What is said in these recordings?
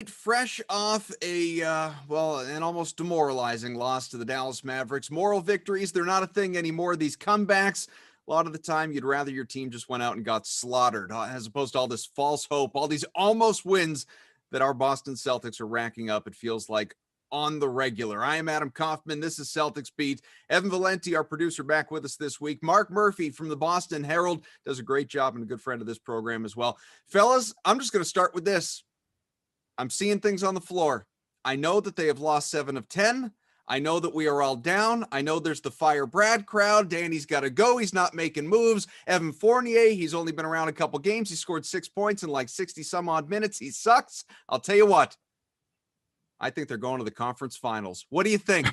Fresh off an almost demoralizing loss to the Dallas Mavericks. Moral victories, they're not a thing anymore. These comebacks, a lot of the time, you'd rather your team just went out and got slaughtered, as opposed to all this false hope, all these almost wins that our Boston Celtics are racking up. It feels like on the regular. I am Adam Kaufman. This is Celtics Beat. Evan Valenti, our producer, back with us this week. Mark Murphy from the Boston Herald does a great job and a good friend of this program as well. Fellas, I'm just going to start with this. I'm seeing things on the floor. I know that they have lost 7 of 10. I know that we are all down. I know there's the Fire Brad crowd. Danny's got to go. He's not making moves. Evan Fournier, he's only been around a couple games. He scored 6 points in like 60 some odd minutes. He sucks. I'll tell you what. I think they're going to the conference finals. What do you think?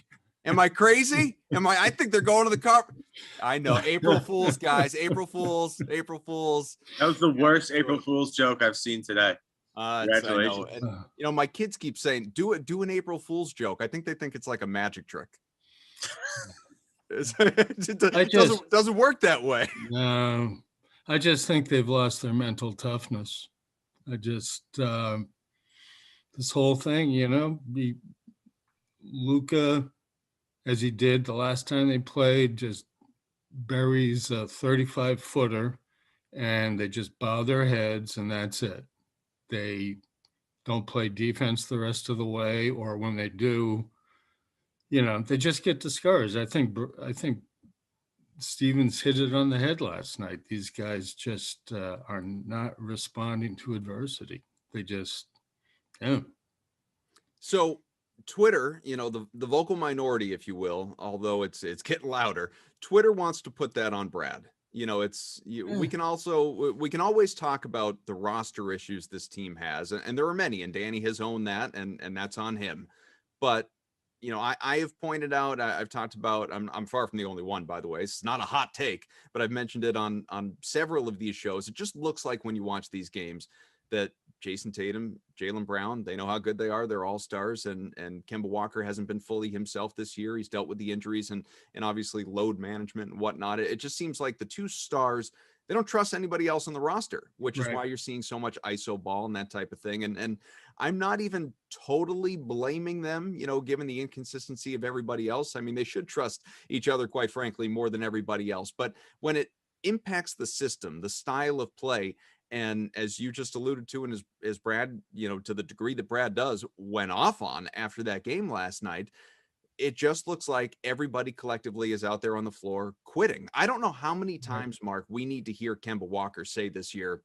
Am I crazy? I think they're going to the conference. I know. April Fools, guys. April Fools. April Fools. That was the worst April Fool's joke I've seen today. Congratulations. I know. And, my kids keep saying, do an April Fool's joke. I think they think it's like a magic trick. It doesn't work that way. No, I just think they've lost their mental toughness. This whole thing, Luka, as he did the last time they played, just buries a 35-footer and they just bow their heads and that's it. They don't play defense the rest of the way, or when they do, they just get discouraged. I think Stevens hit it on the head last night. These guys just are not responding to adversity. They just, yeah. So Twitter, the vocal minority, if you will, although it's getting louder, Twitter wants to put that on Brad. We can always talk about the roster issues this team has, and there are many, and Danny has owned that, and that's on him. But I have pointed out, I've talked about, I'm far from the only one, by the way. It's not a hot take, but I've mentioned it on several of these shows. It just looks like when you watch these games that Jayson Tatum, Jaylen Brown, they know how good they are. They're all stars, and Kemba Walker hasn't been fully himself this year. He's dealt with the injuries and obviously load management and whatnot. It just seems like the two stars, they don't trust anybody else on the roster, which is why you're seeing so much ISO ball and that type of thing. And I'm not even totally blaming them, given the inconsistency of everybody else. I mean, they should trust each other, quite frankly, more than everybody else. But when it impacts the system, the style of play, and as you just alluded to, and as Brad, to the degree that Brad does, went off on after that game last night, it just looks like everybody collectively is out there on the floor quitting. I don't know how many times, Mark, we need to hear Kemba Walker say this year,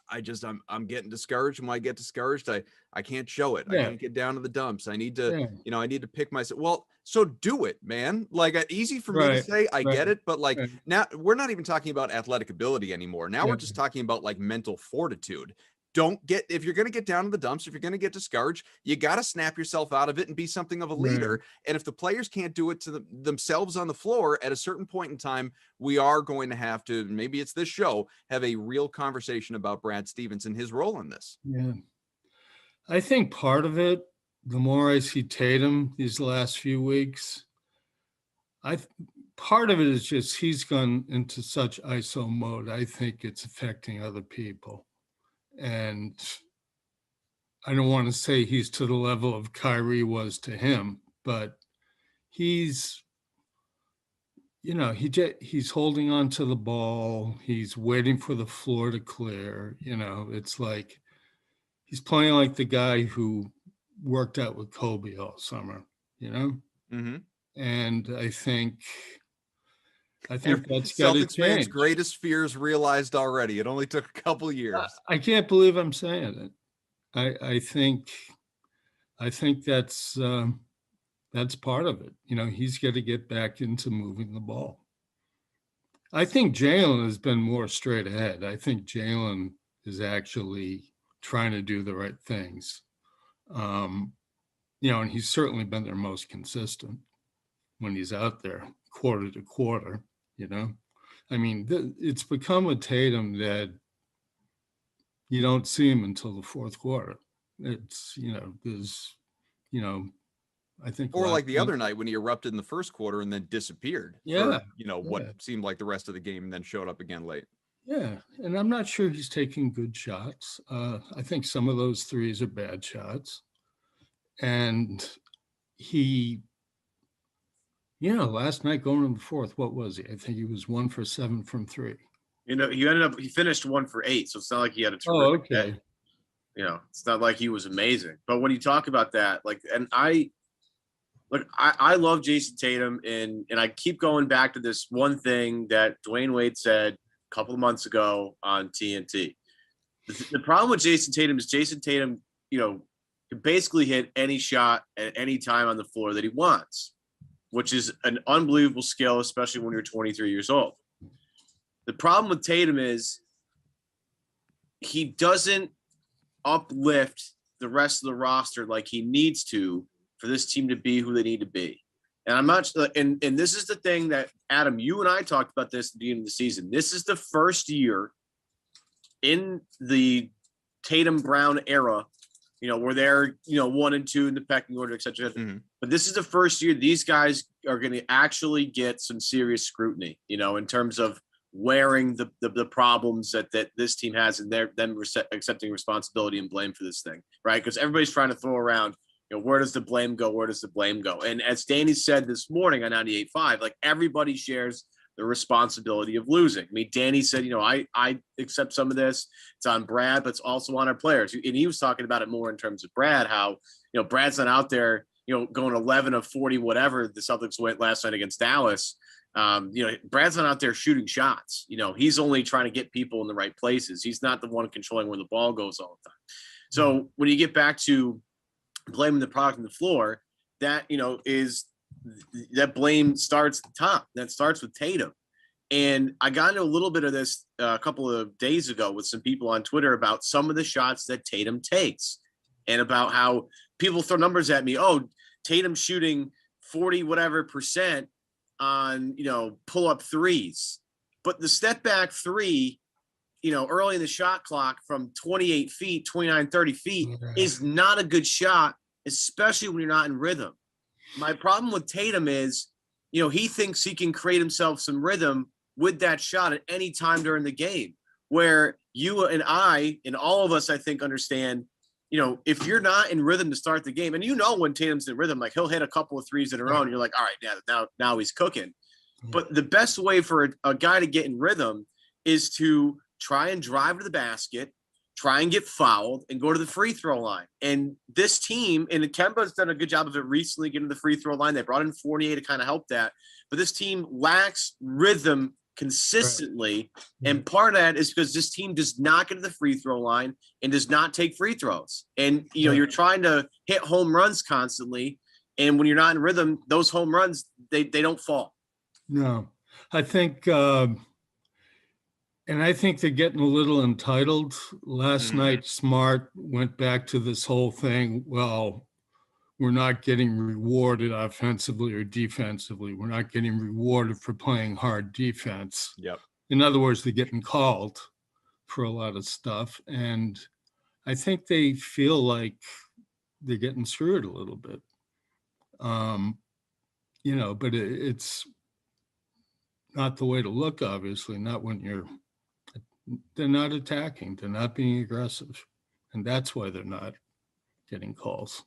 I'm getting discouraged. And when I get discouraged, I can't show it. I can't get down to the dumps. I need to, I need to pick myself. Well, so do it, man. Like, easy for me to say, I get it. But now we're not even talking about athletic ability anymore. Now we're just talking about like mental fortitude. If you're going to get down to the dumps, if you're going to get discouraged, you got to snap yourself out of it and be something of a leader. And if the players can't do it to themselves on the floor at a certain point in time, we are going to have to, maybe it's this show, have a real conversation about Brad Stevens and his role in this. Yeah. I think part of it, the more I see Tatum these last few weeks, part of it is just he's gone into such ISO mode. I think it's affecting other people. And I don't want to say he's to the level of Kyrie was to him, but he's holding on to the ball. He's waiting for the floor to clear. It's like he's playing like the guy who worked out with Kobe all summer, Mm-hmm. And I think that's got to change. Fans' greatest fears realized already. It only took a couple years. I can't believe I'm saying it. I think that's part of it. He's got to get back into moving the ball. I think Jaylen has been more straight ahead. I think Jaylen is actually trying to do the right things. And he's certainly been their most consistent when he's out there quarter to quarter. I mean, it's become a Tatum that you don't see him until the fourth quarter. It's, there's, I think. Or like the other night when he erupted in the first quarter and then disappeared. Yeah. For, what seemed like the rest of the game and then showed up again late. Yeah, and I'm not sure he's taking good shots. I think some of those threes are bad shots. And he, last night going in the fourth, what was he? I think he was 1 for 7 from three. He finished 1 for 8, so it's not like he had a terrific day. It's not like he was amazing. But when you talk about that, I love Jayson Tatum, and I keep going back to this one thing that Dwayne Wade said a couple of months ago on TNT. The problem with Jayson Tatum is Jayson Tatum, can basically hit any shot at any time on the floor that he wants, which is an unbelievable skill, especially when you're 23 years old. The problem with Tatum is he doesn't uplift the rest of the roster like he needs to for this team to be who they need to be. And I'm not, and this is the thing that, Adam, you and I talked about this at the beginning of the season. This is the first year in the Tatum Brown era, where they're, 1 and 2 in the pecking order, et cetera. Mm-hmm. But this is the first year these guys are going to actually get some serious scrutiny, in terms of wearing the problems that this team has, and them accepting responsibility and blame for this thing, right? Because everybody's trying to throw around, where does the blame go? Where does the blame go? And as Danny said this morning on 98.5, everybody shares the responsibility of losing. I mean, Danny said, I accept some of this. It's on Brad, but it's also on our players. And he was talking about it more in terms of Brad, how, Brad's not out there, going 11 of 40, whatever the Celtics went last night against Dallas. Brad's not out there shooting shots. He's only trying to get people in the right places. He's not the one controlling where the ball goes all the time. So when you get back to blaming the product on the floor, that, is that blame starts at the top. That starts with Tatum. And I got into a little bit of this a couple of days ago with some people on Twitter about some of the shots that Tatum takes, and about how people throw numbers at me. Oh, Tatum shooting 40 whatever percent on, pull up threes. But the step back three, early in the shot clock from 28 feet, 29, 30 feet is not a good shot, especially when you're not in rhythm. My problem with Tatum is, he thinks he can create himself some rhythm with that shot at any time during the game, where you and I and all of us, I think, understand, if you're not in rhythm to start the game, and when Tatum's in rhythm, he'll hit a couple of threes in a row and you're like, all right, now he's cooking. But the best way for a guy to get in rhythm is to try and drive to the basket, try and get fouled, and go to the free throw line. And this team, and Kemba's done a good job of it recently, getting to the free throw line. They brought in Fournier to kind of help that. But this team lacks rhythm consistently. Right. And part of that is because this team does not get to the free throw line and does not take free throws. And, you're trying to hit home runs constantly. And when you're not in rhythm, those home runs, they don't fall. No, I think, and I think they're getting a little entitled. Last night, Smart went back to this whole thing. Well, we're not getting rewarded offensively or defensively. We're not getting rewarded for playing hard defense. Yep. In other words, they're getting called for a lot of stuff. And I think they feel like they're getting screwed a little bit. But it's not the way to look, obviously, not when they're not attacking, they're not being aggressive. And that's why they're not getting calls.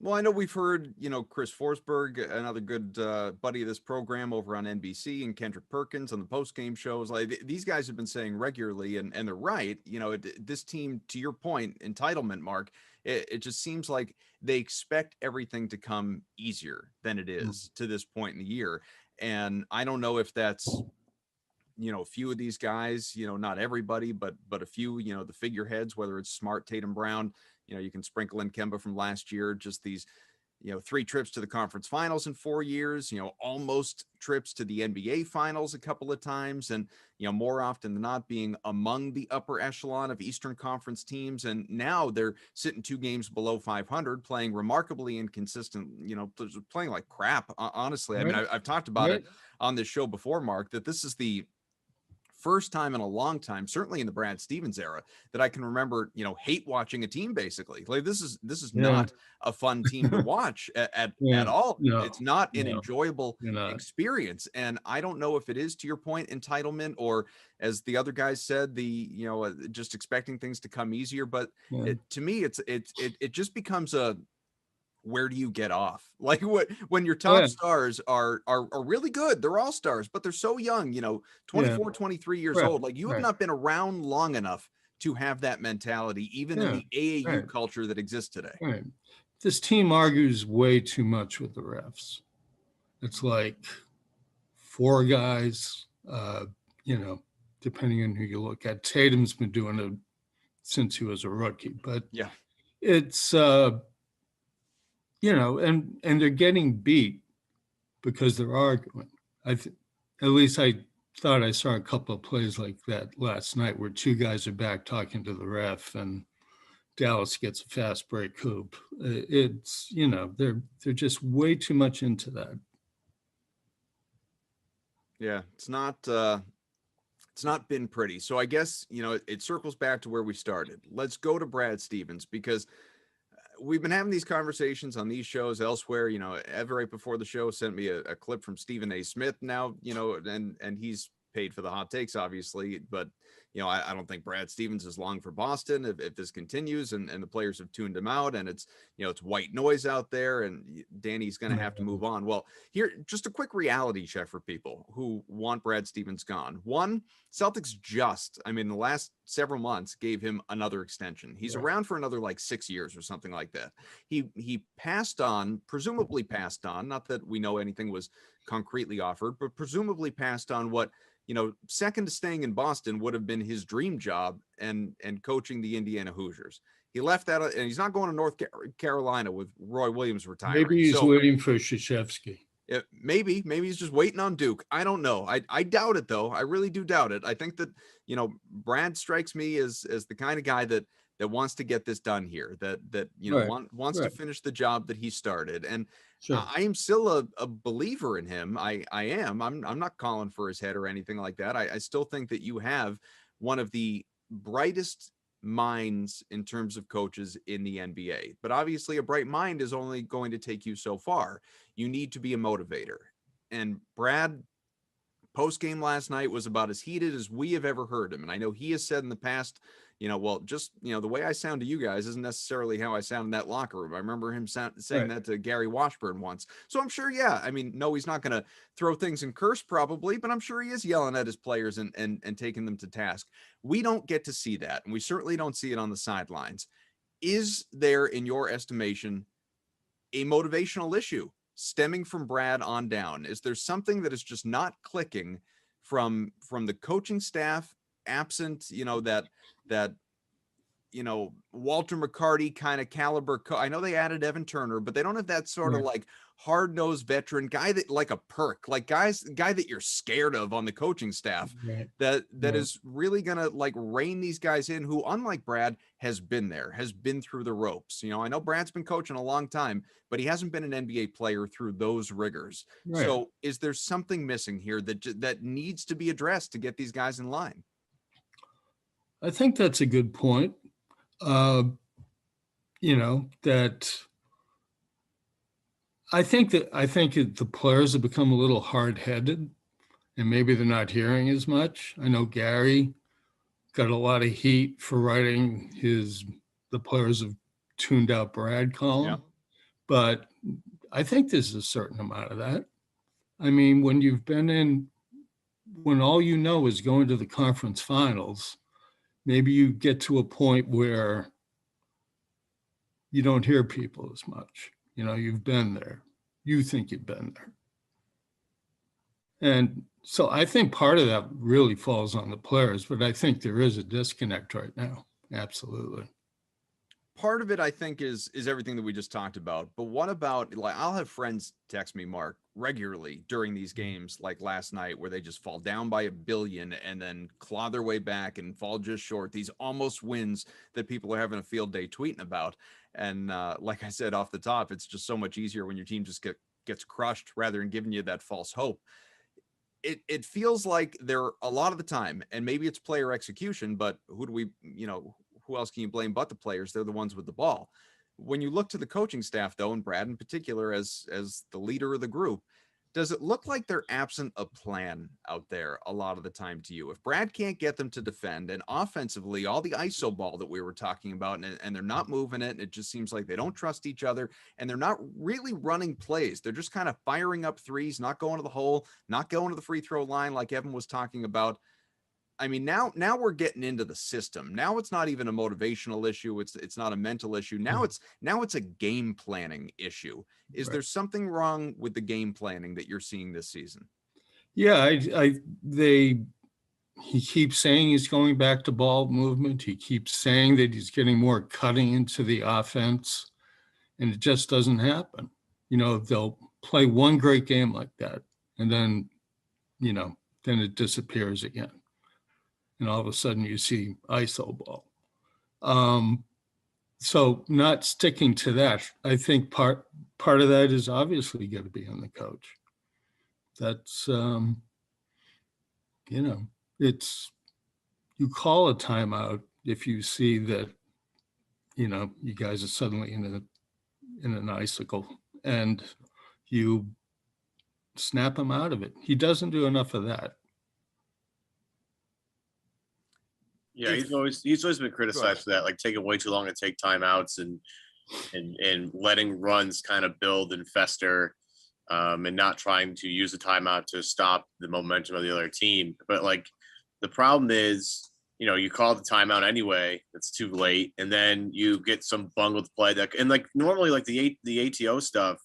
Well, I know we've heard, Chris Forsberg, another good buddy of this program over on NBC, and Kendrick Perkins on the post-game shows. These guys have been saying regularly, and they're right. This team, to your point, entitlement, Mark, it just seems like they expect everything to come easier than it is to this point in the year. And I don't know if that's, a few of these guys, not everybody, but a few, the figureheads, whether it's Smart, Tatum, Brown, you can sprinkle in Kemba from last year, just these, 3 trips to the conference finals in 4 years, almost trips to the NBA finals a couple of times. And, more often than not being among the upper echelon of Eastern Conference teams. And now they're sitting 2 games below 500, playing remarkably inconsistent, playing like crap. Honestly, right. I mean, I've talked about it on this show before, Mark, that this is the first time in a long time, certainly in the Brad Stevens era, that I can remember, hate watching a team basically. Like this is not a fun team to watch at all. No, it's not an no, enjoyable experience. And I don't know if it is, to your point, entitlement, or as the other guys said, just expecting things to come easier. But to me, it just becomes a, where do you get off? Like when your top stars are really good, they're all stars, but they're so young, 24, 23 years old. Like you have not been around long enough to have that mentality, even in the AAU culture that exists today. Right. This team argues way too much with the refs. It's like 4 guys, depending on who you look at. Tatum's been doing it since he was a rookie, but it's, and they're getting beat because they're arguing. At least I thought I saw a couple of plays like that last night where 2 guys are back talking to the ref and Dallas gets a fast break hoop. It's, they're just way too much into that. Yeah, it's not been pretty. So I guess, it circles back to where we started. Let's go to Brad Stevens, because we've been having these conversations on these shows elsewhere. Ever right before the show sent me a clip from Stephen A. Smith now, and he's paid for the hot takes, obviously, but I don't think Brad Stevens is long for Boston if this continues, and the players have tuned him out, and it's white noise out there, and Danny's going to have to move on. Well, here, just a quick reality check for people who want Brad Stevens gone. One, Celtics in the last several months gave him another extension. He's around for another 6 years or something like that. He presumably passed on, not that we know anything was concretely offered, but presumably passed on what, second to staying in Boston would have been his dream job, and coaching the Indiana Hoosiers. He left that, and he's not going to North Carolina with Roy Williams retiring. Maybe he's waiting for Krzyzewski. Maybe he's just waiting on Duke. I don't know. I doubt it, though. I really do doubt it. I think that, Brad strikes me as the kind of guy that wants to get this done here, that wants to finish the job that he started. And I am still a believer in him. I am. I'm not calling for his head or anything like that. I still think that you have one of the brightest minds in terms of coaches in the NBA. But obviously a bright mind is only going to take you so far. You need to be a motivator. And Brad, post-game last night, was about as heated as we have ever heard him. And I know he has said in the past, the way I sound to you guys isn't necessarily how I sound in that locker room. I remember him saying that to Gary Washburn once. So I'm sure, no, he's not going to throw things and curse probably, but I'm sure he is yelling at his players and taking them to task. We don't get to see that, and we certainly don't see it on the sidelines. Is there, in your estimation, a motivational issue stemming from Brad on down? Is there something that is just not clicking from the coaching staff, absent, that Walter McCarty kind of caliber? I know they added Evan Turner, but they don't have that sort of hard-nosed veteran guy that like a Perk, guy that you're scared of on the coaching staff, that is really gonna rein these guys in, who, unlike Brad, has been through the ropes. I know Brad's been coaching a long time, but he hasn't been an NBA player through those rigors. So is there something missing here that needs to be addressed to get these guys in line? I think that's a good point. That I think the players have become a little hard-headed, and maybe they're not hearing as much. I know Gary got a lot of heat for writing the players have tuned out Brad column, but I think there's a certain amount of that. I mean, when all you know is going to the conference finals, maybe you get to a point where you don't hear people as much. You've been there. You think you've been there. And so I think part of that really falls on the players, but I think there is a disconnect right now. Absolutely. Part of it, I think, is everything that we just talked about. But what about, I'll have friends text me, Mark, regularly during these games, like last night, where they just fall down by 1 billion and then claw their way back and fall just short. These almost wins that people are having a field day tweeting about. And like I said off the top, it's just so much easier when your team just gets crushed rather than giving you that false hope. it feels like they're a lot of the time, and maybe it's player execution, but who else can you blame but the players? They're the ones with the ball. When you look to the coaching staff, though, and Brad in particular as the leader of the group, does it look like they're absent a plan out there a lot of the time to you? If Brad can't get them to defend, and offensively, all the ISO ball that we were talking about, and they're not moving it, and it just seems like they don't trust each other, and they're not really running plays. They're just kind of firing up threes, not going to the hole, not going to the free throw line like Evan was talking about. I mean, now we're getting into the system. Now it's not even a motivational issue. It's not a mental issue. Now it's a game planning issue. Is there something wrong with the game planning that you're seeing this season? Yeah, he keeps saying he's going back to ball movement. He keeps saying that he's getting more cutting into the offense, and it just doesn't happen. They'll play one great game like that, and then it disappears again. And all of a sudden you see ISO ball. So not sticking to that, I think part of that is obviously going to be on the coach. That's, it's, you call a timeout if you see that, you guys are suddenly in an icicle, and you snap him out of it. He doesn't do enough of that. Yeah, he's always been criticized for that, like taking way too long to take timeouts and letting runs kind of build and fester, and not trying to use the timeout to stop the momentum of the other team. But like the problem is, you call the timeout anyway, it's too late, and then you get some bungled play and like normally like the ATO stuff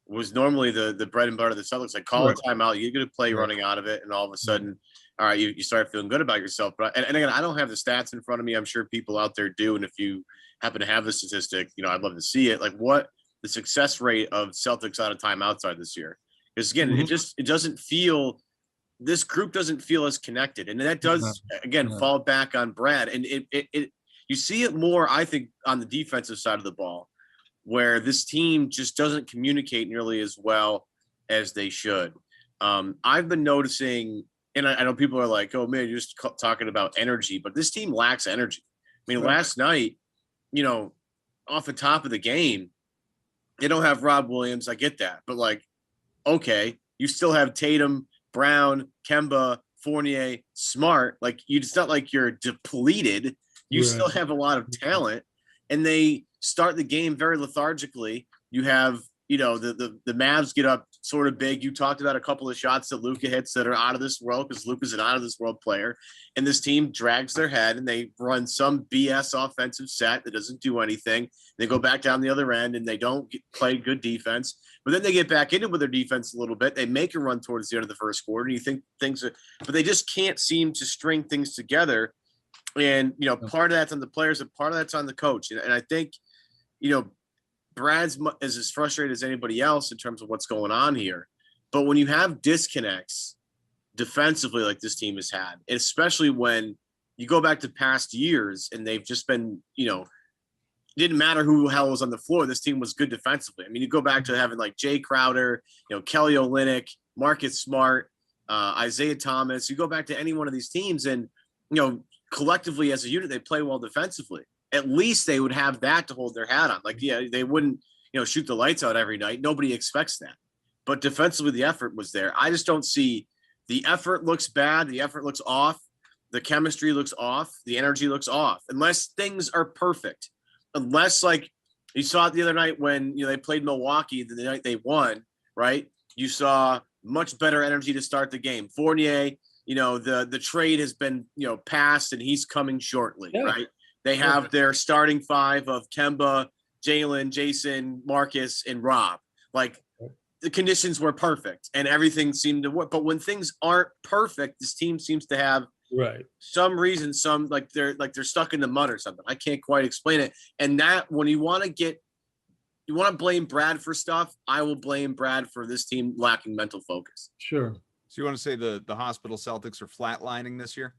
was normally the bread and butter of the Celtics. Like call a timeout, you get a play running out of it, and all of a sudden, all right, you start feeling good about yourself. But and again, I don't have the stats in front of me. I'm sure people out there do. And if you happen to have the statistic, I'd love to see it. Like what the success rate of Celtics out of timeouts are this year. Because again, it doesn't feel, this group doesn't feel as connected. And that does fall back on Brad. And it you see it more, I think, on the defensive side of the ball, where this team just doesn't communicate nearly as well as they should. I've been noticing, and I know people are like, oh man, you're just talking about energy, but this team lacks energy. I mean, last night, off the top of the game, they don't have Rob Williams. I get that. But like, okay, you still have Tatum, Brown, Kemba, Fournier, Smart. Like, it's not like you're depleted. You still have a lot of talent, and they start the game very lethargically. You have, the Mavs get up sort of big. You talked about a couple of shots that Luka hits that are out of this world, because Luka's an out of this world player. And this team drags their head, and they run some BS offensive set that doesn't do anything. They go back down the other end, and they don't play good defense. But then they get back into with their defense a little bit. They make a run towards the end of the first quarter, and you think but they just can't seem to string things together. And, part of that's on the players, and part of that's on the coach. And I think, Brad's is as frustrated as anybody else in terms of what's going on here. But when you have disconnects defensively like this team has had, especially when you go back to past years and they've just been, didn't matter who the hell was on the floor, this team was good defensively. I mean, you go back to having like Jay Crowder, Kelly Olynyk, Marcus Smart, Isaiah Thomas. You go back to any one of these teams, and, collectively as a unit, they play well defensively. At least they would have that to hold their hat on. Like, yeah, they wouldn't, shoot the lights out every night. Nobody expects that. But defensively, the effort was there. I just don't see, the effort looks bad. The effort looks off. The chemistry looks off. The energy looks off. Unless things are perfect. Unless, like, you saw it the other night when, they played Milwaukee the night they won, right? You saw much better energy to start the game. Fournier, the trade has been, passed, and he's coming shortly, right? They have their starting five of Kemba, Jaylen, Jayson, Marcus, and Rob. Like, the conditions were perfect and everything seemed to work. But when things aren't perfect, this team seems to have some reason, like they're stuck in the mud or something. I can't quite explain it. And that, when you want to blame Brad for stuff, I will blame Brad for this team lacking mental focus. Sure. So you want to say the hospital Celtics are flatlining this year?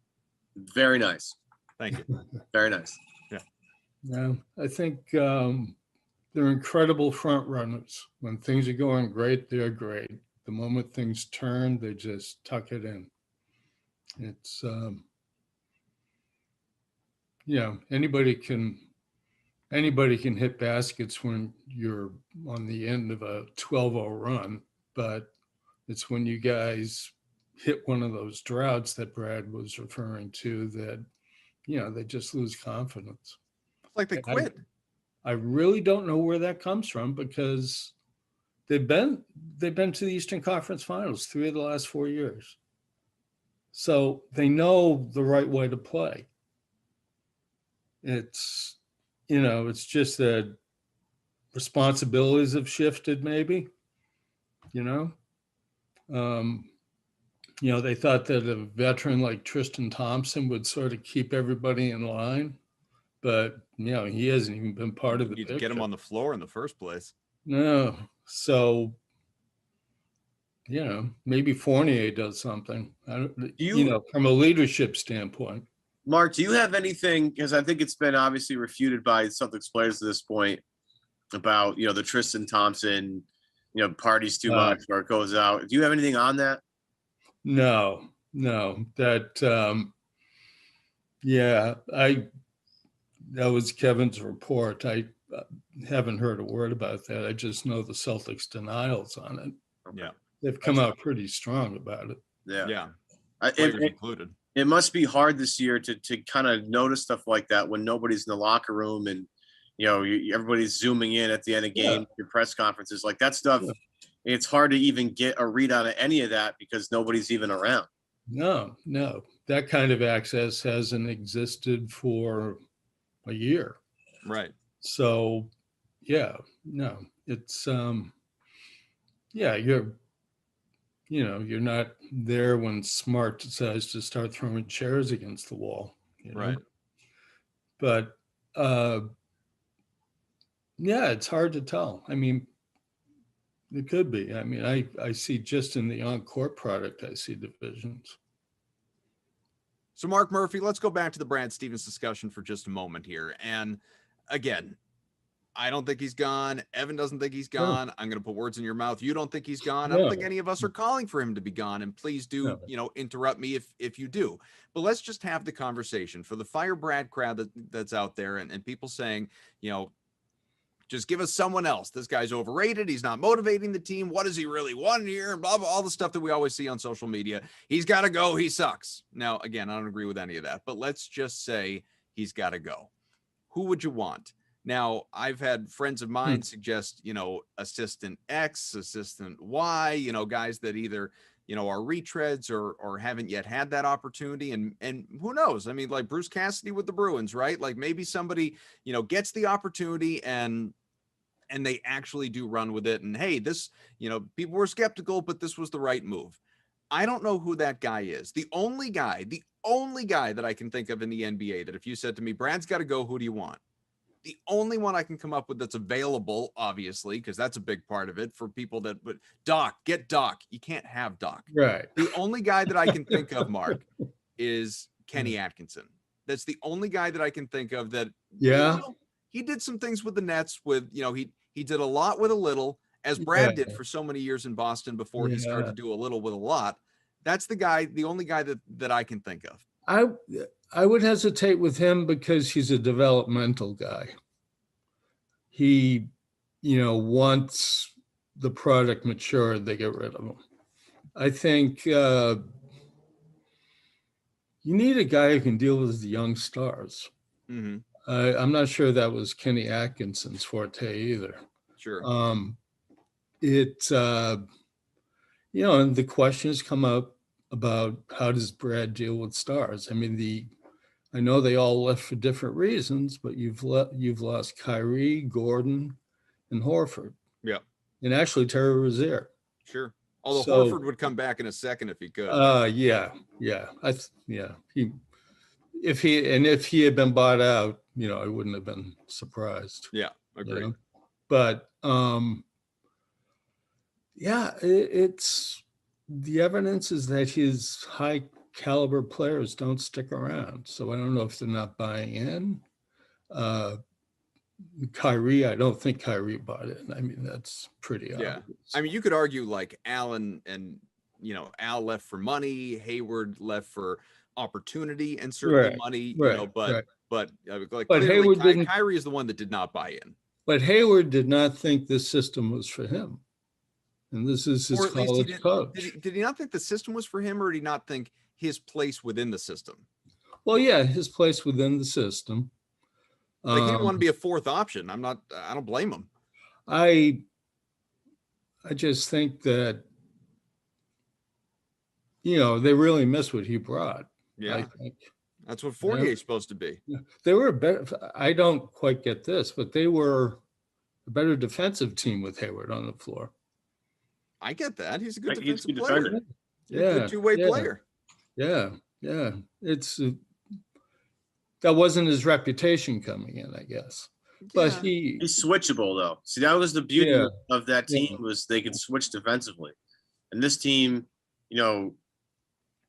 Very nice. Thank you. Very nice. Yeah, I think they're incredible front runners. When things are going great, they're great. The moment things turn, they just tuck it in. It's, anybody can hit baskets when you're on the end of a 12-0 run, but it's when you guys hit one of those droughts that Brad was referring to that, they just lose confidence. It's like they quit. I really don't know where that comes from, because they've been to the Eastern Conference Finals 3 of the last 4 years. So they know the right way to play. It's, it's just that responsibilities have shifted, maybe, they thought that a veteran like Tristan Thompson would sort of keep everybody in line, but he hasn't even been part of the picture. You get him on the floor in the first place. No. So, maybe Fournier does something. From a leadership standpoint. Mark, do you have anything, because I think it's been obviously refuted by Celtics players at this point, about, the Tristan Thompson, parties too much or it goes out. Do you have anything on that? No, that, that was Kevin's report. I haven't heard a word about that. I just know the Celtics denials on it. Yeah. They've come out pretty strong about it. Yeah. It included. It must be hard this year to kind of notice stuff like that when nobody's in the locker room and, everybody's zooming in at the end of games, your press conferences, like that stuff. Yeah. It's hard to even get a read on any of that because nobody's even around. No, that kind of access hasn't existed for a year. Right. So, it's, you're not there when Smart decides to start throwing chairs against the wall. Right. But, it's hard to tell. I mean, it could be. I mean, I see just in the on-court product, I see divisions. So, Mark Murphy, let's go back to the Brad Stevens discussion for just a moment here. And again, I don't think he's gone. Evan doesn't think he's gone. I'm going to put words in your mouth. You don't think he's gone. I don't think any of us are calling for him to be gone. And please do, interrupt me if you do. But let's just have the conversation for the Fire Brad crowd that's out there and people saying, just give us someone else. This guy's overrated. He's not motivating the team. What does he really want here? And blah, blah, all the stuff that we always see on social media. He's got to go. He sucks. Now, again, I don't agree with any of that, but let's just say he's got to go. Who would you want? Now, I've had friends of mine suggest, assistant X, assistant Y, guys that either, are retreads or haven't yet had that opportunity. And who knows? I mean, like Bruce Cassidy with the Bruins, right? Like maybe somebody, gets the opportunity and they actually do run with it. And hey, this, people were skeptical, but this was the right move. I don't know who that guy is. The only guy that I can think of in the NBA that if you said to me, Brad's got to go, who do you want? The only one I can come up with that's available, obviously, because that's a big part of it for people that would get Doc. You can't have Doc. Right. The only guy that I can think of, Mark, is Kenny Atkinson. That's the only guy that I can think of that. Yeah. He did some things with the Nets with, he did a lot with a little, as Brad did for so many years in Boston before he started to do a little with a lot. That's the only guy that I can think of. I would hesitate with him because he's a developmental guy. He, once the product matured, they get rid of him. I think you need a guy who can deal with the young stars. Mm-hmm. I'm not sure that was Kenny Atkinson's forte either. Sure. And the questions come up about how does Brad deal with stars? I mean, I know they all left for different reasons, but you've lost Kyrie, Gordon, and Horford. Yeah. And actually Terry Rozier. Sure. Although Horford would come back in a second if he could. Yeah. If he had been bought out, I wouldn't have been surprised. Yeah, agreed. But it's the evidence is that his high caliber players don't stick around. So I don't know if they're not buying in. Kyrie, I don't think Kyrie bought it. I mean, that's pretty Yeah. obvious. I mean, you could argue like Allen and, Al left for money, Hayward left for opportunity and certainly Right, money, right, but right. like But clearly Hayward didn't. Kyrie is the one that did not buy in. But Hayward did not think this system was for him. And this is his college coach. Did he not think the system was for him, or did he not think his place within the system? Well, yeah, his place within the system. Like he didn't want to be a fourth option. I don't blame him. I just think that, they really miss what he brought. Yeah. I think. That's what Fournier is supposed to be. They were better. I don't quite get this, but they were a better defensive team with Hayward on the floor. I get that. He's a good He's a defensive good player. defender. Yeah. Good two-way player. Yeah. Yeah. It's that wasn't his reputation coming in, I guess. But he's switchable though. See, that was the beauty of that team was they could switch defensively. And this team,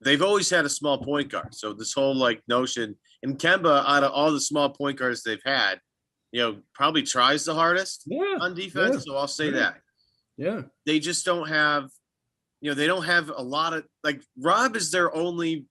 they've always had a small point guard. So this whole notion, and Kemba, out of all the small point guards they've had, probably tries the hardest on defense. Yeah. So I'll say that. Yeah. They just don't have, they don't have a lot of Rob is their only,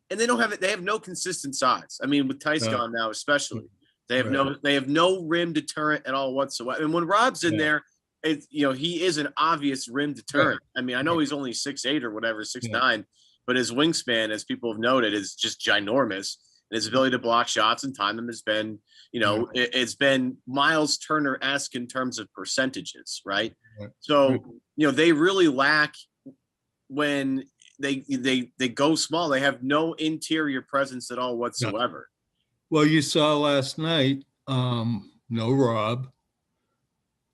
and they have no consistent size. I mean, with Tice gone now, especially, they have no rim deterrent at all whatsoever. And when Rob's in there, he is an obvious rim deterrent. I mean, I know he's only 6'8" or whatever, 6'9", but his wingspan, as people have noted, is just ginormous. And his ability to block shots and time them has been, it's been Miles Turner-esque in terms of percentages, right? So, they really lack when they go small. They have no interior presence at all whatsoever. Well, you saw last night, no Rob.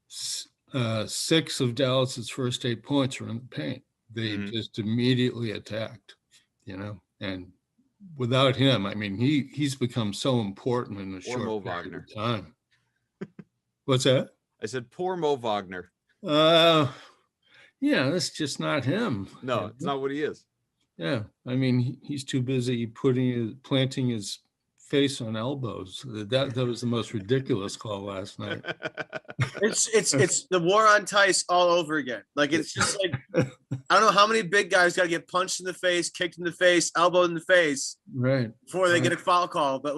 6 of Dallas's first 8 points were in the paint. They just immediately attacked, and without him, I mean, he's become so important in a short period of time. What's that? I said, poor Mo Wagner. Yeah, that's just not him. No, it's not what he is. Yeah, I mean, he's too busy planting his face on elbows. That was the most ridiculous call last night. It's the war on Tice all over again. It's just I don't know how many big guys got to get punched in the face, kicked in the face, elbowed in the face, right, before they get a foul call. But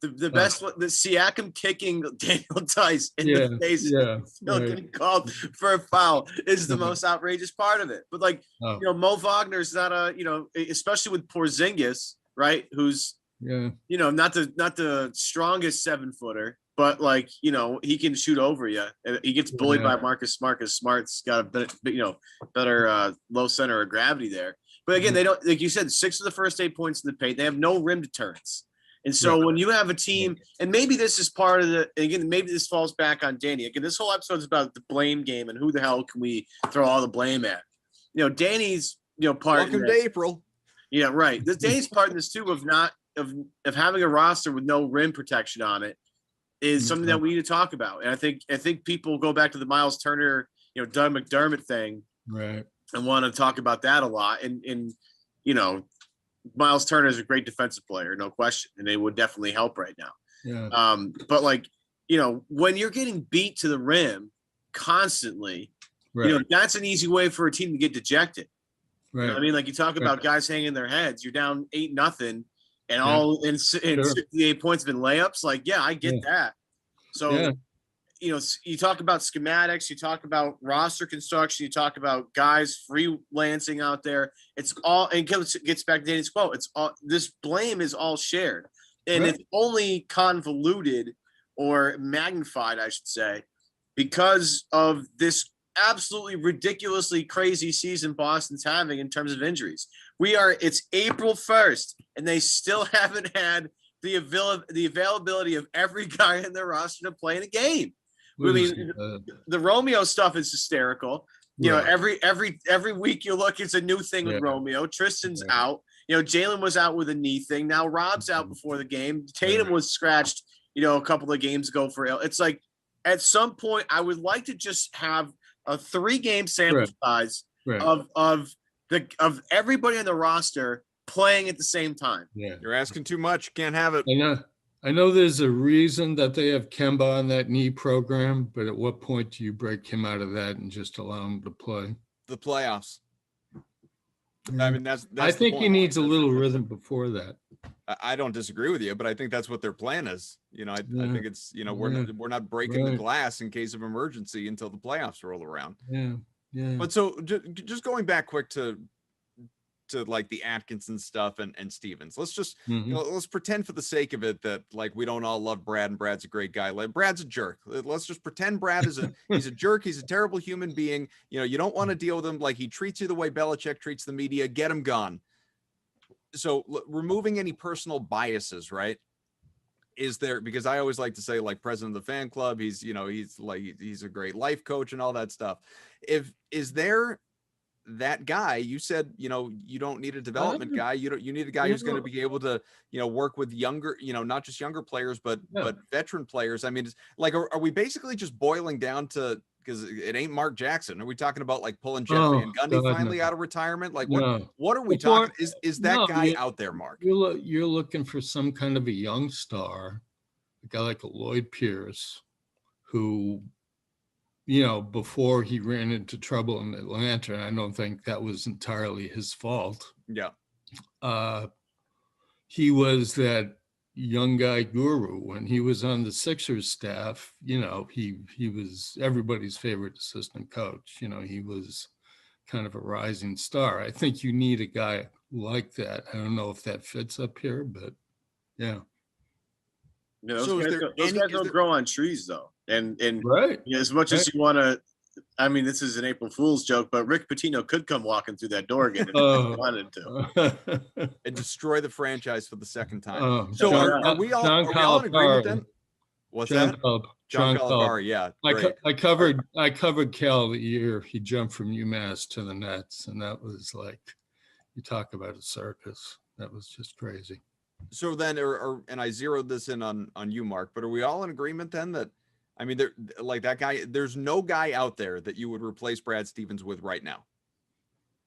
the best one, the Siakam kicking Daniel Tice in the face, still getting called for a foul is the most outrageous part of it. But Mo Wagner's not especially with Porzingis, right? Who's not the strongest 7-footer, but he can shoot over you. He gets bullied by Marcus Smart because Smart's got a better low center of gravity there. But again, they don't, like you said, 6 of the first 8 points in the paint. They have no rim deterrence. And so when you have a team, and maybe this is part of maybe this falls back on Danny. Again, this whole episode is about the blame game and who the hell can we throw all the blame at? Danny's part. Welcome to April. Yeah, right. Danny's part in this too of having a roster with no rim protection on it is something that we need to talk about. And I think people go back to the Miles Turner, Doug McDermott thing, right, and want to talk about that a lot. And Miles Turner is a great defensive player, no question, and it would definitely help right now. Yeah. But when you're getting beat to the rim constantly, that's an easy way for a team to get dejected. Right. You know what I mean, you talk about guys hanging their heads. You're down 8-0. And all in 68 points have been layups. I get that. So, you talk about schematics, you talk about roster construction, you talk about guys freelancing out there. It's all, and gets back to Danny's quote. It's all, this blame is all shared, and it's only convoluted or magnified, I should say, because of this absolutely ridiculously crazy season Boston's having in terms of injuries. It's April 1st, and they still haven't had the availability of every guy in their roster to play in a game. I mean, the Romeo stuff is hysterical. Every week you look, it's a new thing with Romeo. Tristan's out. Jaylen was out with a knee thing. Now Rob's out before the game. Tatum was scratched, a couple of games ago for ill. It's at some point I would like to just have a 3-game sample size of everybody on the roster playing at the same time. Yeah, you're asking too much. Can't have it. I know. I know there's a reason that they have Kemba on that knee program, but at what point do you break him out of that and just allow him to play? The playoffs. I mean, that's I think he needs a little rhythm before that. I don't disagree with you, but I think that's what their plan is. I think it's, we're not breaking the glass in case of emergency until the playoffs roll around. Yeah. But so just going back quick to like the Atkinson stuff and Stevens, let's just let's pretend for the sake of it that like we don't all love Brad and Brad's a great guy. Like Brad's a jerk. Let's just pretend Brad is he's a jerk. He's a terrible human being. You don't want to deal with him. Like he treats you the way Belichick treats the media. Get him gone. So removing any personal biases, right? Is there, because I always like to say, like, president of the fan club, he's a great life coach and all that stuff. Is there that guy? You said, you don't need a development guy. You need a guy who's going to be able to, work with younger, not just younger players, but veteran players. I mean, it's like, are we basically just boiling down to, because it ain't Mark Jackson? Are we talking about like pulling Jeff Van Gundy finally out of retirement? Like what are we talking? Is that guy out there, Mark? You're looking for some kind of a young star, a guy like a Lloyd Pierce, who, before he ran into trouble in Atlanta, and I don't think that was entirely his fault. Yeah. He was that young guy guru. When he was on the Sixers staff, he was everybody's favorite assistant coach. He was kind of a rising star. I think you need a guy like that. I don't know if that fits up here, but yeah. Those guys don't grow on trees though. And right. As much as you want to, I mean, this is an April Fool's joke, but Rick Pitino could come walking through that door again if he wanted to. And destroy the franchise for the second time. So are we all in agreement then? What's that? John Calipari, yeah. I covered Cal the year he jumped from UMass to the Nets, and that was like, you talk about a circus. That was just crazy. So then, and I zeroed this in on you, Mark, but are we all in agreement then that, I mean, like that guy, there's no guy out there that you would replace Brad Stevens with right now?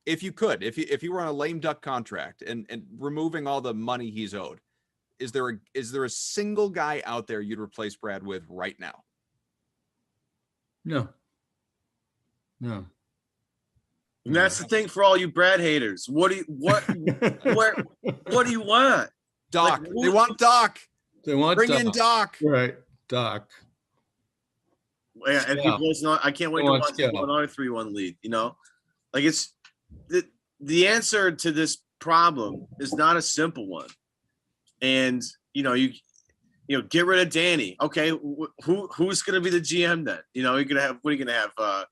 If you could, if you were on a lame duck contract and removing all the money he's owed, is there a single guy out there you'd replace Brad with right now? No. And that's the thing for all you Brad haters. What do you want? Doc. Like, they want Doc. Bring Doc. in Doc. Right, Doc. Yeah, and I can't wait to watch another 3-1 lead. Like it's the answer to this problem is not a simple one. And you get rid of Danny. Okay, who's going to be the GM then? You're gonna have, what are you going to have?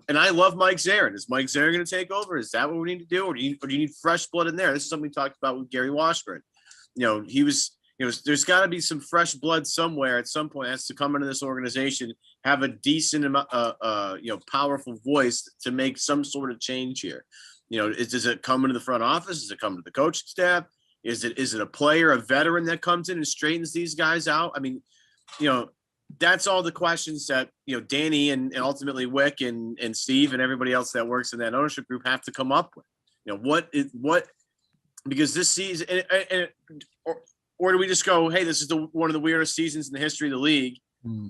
And I love Mike Zarin. Is Mike Zarin going to take over? Is that what we need to do, or do you need fresh blood in there? This is something we talked about with Gary Washburn. He was. There's got to be some fresh blood somewhere at some point. Has to come into this organization, have a decent amount, powerful voice to make some sort of change here. Does it come into the front office? Does it come to the coaching staff? Is it a player, a veteran that comes in and straightens these guys out? I mean, that's all the questions that Danny and ultimately Wick and Steve and everybody else that works in that ownership group have to come up with. Because this season, or do we just go, hey, this is one of the weirdest seasons in the history of the league,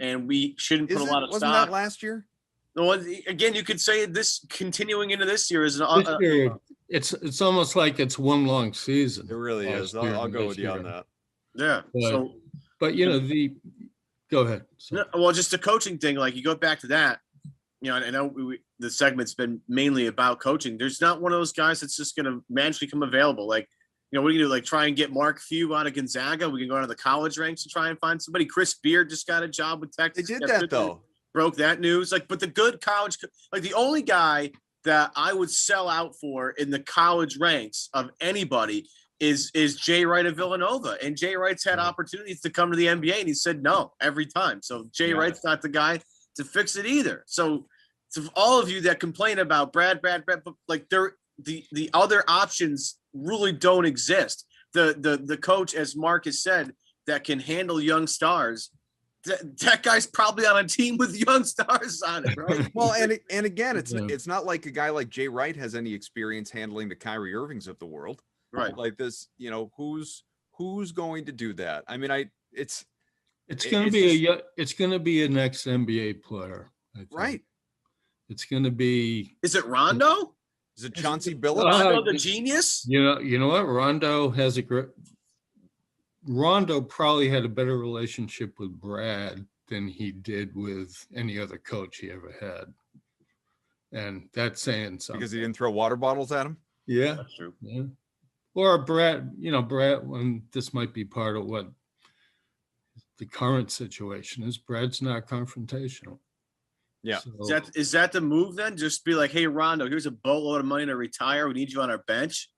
and we shouldn't put a lot of stock? Wasn't that last year? No, again, you could say this continuing into this year is it's almost like it's one long season. It really is. I'll go with you on that. Yeah. But go ahead. No, well, just the coaching thing, like you go back to that, I know the segment's been mainly about coaching. There's not one of those guys that's just going to magically come available. Like, what are you going to do? Like try and get Mark Few out of Gonzaga? We can go out of the college ranks and try and find somebody. Chris Beard just got a job with Texas. They did that though. Broke that news. But the good college, like the only guy that I would sell out for in the college ranks of anybody is Jay Wright of Villanova. And Jay Wright's had opportunities to come to the NBA and he said no every time. So Jay Wright's not the guy to fix it either. So to all of you that complain about Brad, but like the other options really don't exist. The coach, as Mark has said, that can handle young stars, that guy's probably on a team with young stars on it, right? Well, and again, it's not like a guy like Jay Wright has any experience handling the Kyrie Irvings of the world, right? Like this, Who's going to do that? I mean, it's going to be a next NBA player. I think. Right. It's going to be. Is it Rondo? Is it Chauncey Billups? Rondo the genius? You know what? Rondo probably had a better relationship with Brad than he did with any other coach he ever had. And that's saying something. Because he didn't throw water bottles at him? Yeah. That's true. Yeah. Or Brad, and this might be part of what the current situation is. Brad's not confrontational. Yeah. So, Is that the move then? Just be like, hey, Rondo, here's a boatload of money to retire. We need you on our bench.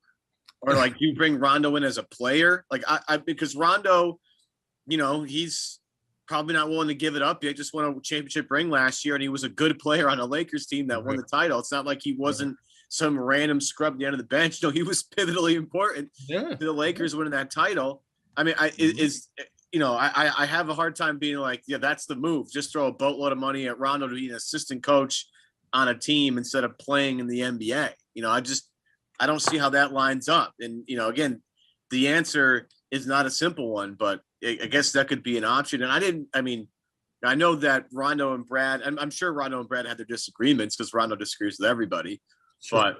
Or like you bring Rondo in as a player. Like because Rondo, he's probably not willing to give it up. He just won a championship ring last year, and he was a good player on a Lakers team that won the title. It's not like he wasn't some random scrub at the end of the bench. No, he was pivotally important to the Lakers winning that title. I mean, I have a hard time being like, yeah, that's the move. Just throw a boatload of money at Rondo to be an assistant coach on a team instead of playing in the NBA. I don't see how that lines up. And, again, the answer is not a simple one, but I guess that could be an option. And I know that Rondo and Brad, I'm sure Rondo and Brad had their disagreements because Rondo disagrees with everybody. Sure. But,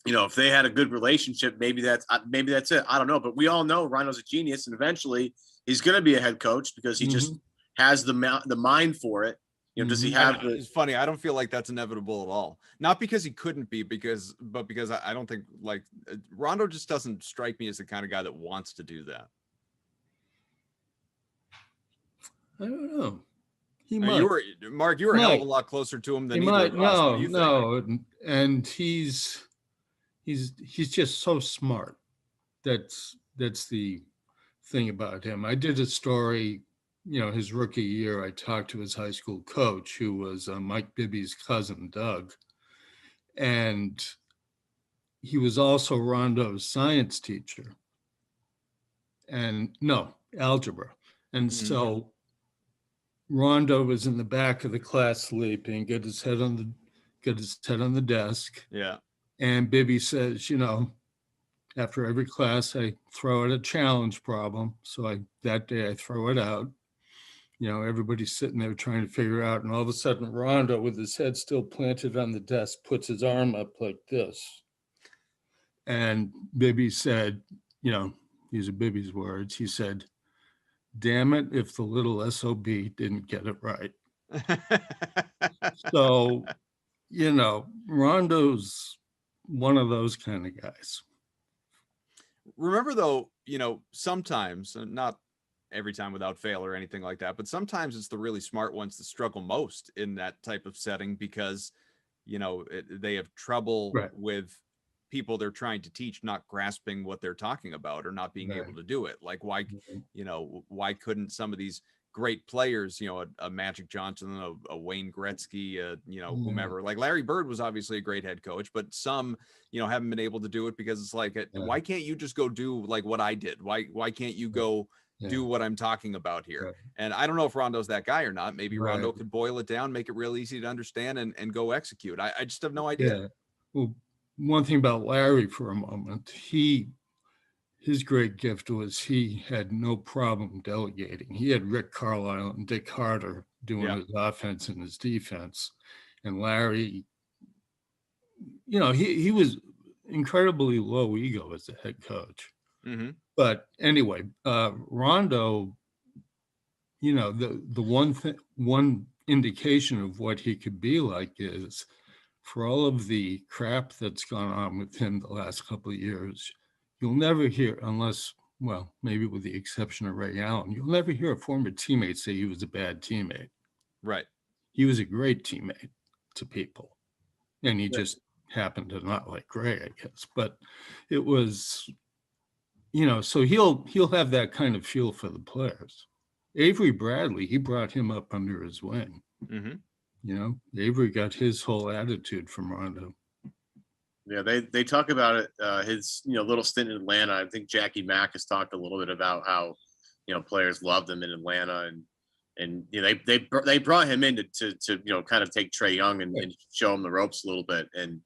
if they had a good relationship, maybe that's it. I don't know. But we all know Rondo's a genius, and eventually he's going to be a head coach because he just has the mind for it. Does he have it's funny. I don't feel like that's inevitable at all. Not because he couldn't be, but because I don't think Rondo just doesn't strike me as the kind of guy that wants to do that. I don't know. Mark, you were a hell of a lot closer to him than either of us. No, and he's just so smart. That's the thing about him. I did a story. His rookie year, I talked to his high school coach, who was Mike Bibby's cousin, Doug. And he was also Rondo's science teacher. And algebra. And so Rondo was in the back of the class sleeping, get his head on the desk. Yeah. And Bibby says, after every class, I throw out a challenge problem. So that day I throw it out. Everybody's sitting there trying to figure out. And all of a sudden, Rondo, with his head still planted on the desk, puts his arm up like this. And Bibby said, these are Bibby's words. He said, damn it, if the little SOB didn't get it right. So, Rondo's one of those kind of guys. Remember, though, sometimes, not every time without fail or anything like that, but sometimes it's the really smart ones that struggle most in that type of setting because, they have trouble with people they're trying to teach not grasping what they're talking about or not being able to do it. Like why couldn't some of these great players, a Magic Johnson, a Wayne Gretzky, whomever, like Larry Bird was obviously a great head coach, but some, haven't been able to do it because it's like, why can't you just go do like what I did? Why can't you go do what I'm talking about here? Right. And I don't know if Rondo's that guy or not. Maybe Rondo could boil it down, make it real easy to understand and go execute. I just have no idea. Yeah. Well, one thing about Larry for a moment, his great gift was he had no problem delegating. He had Rick Carlisle and Dick Harder doing his offense and his defense. And Larry, he was incredibly low ego as a head coach. Mm-hmm. But anyway, Rondo, the one indication of what he could be like is for all of the crap that's gone on with him the last couple of years, you'll never hear, unless, maybe with the exception of Ray Allen, you'll never hear a former teammate say he was a bad teammate. Right. He was a great teammate to people. And he just happened to not like Ray, I guess. But it was, so he'll have that kind of feel for the players. Avery Bradley, he brought him up under his wing. Mm-hmm. Avery got his whole attitude from Rondo. Yeah, they talk about it. His little stint in Atlanta. I think Jackie Mack has talked a little bit about how players loved him in Atlanta, and they brought him in to kind of take Trae Young and show him the ropes a little bit. And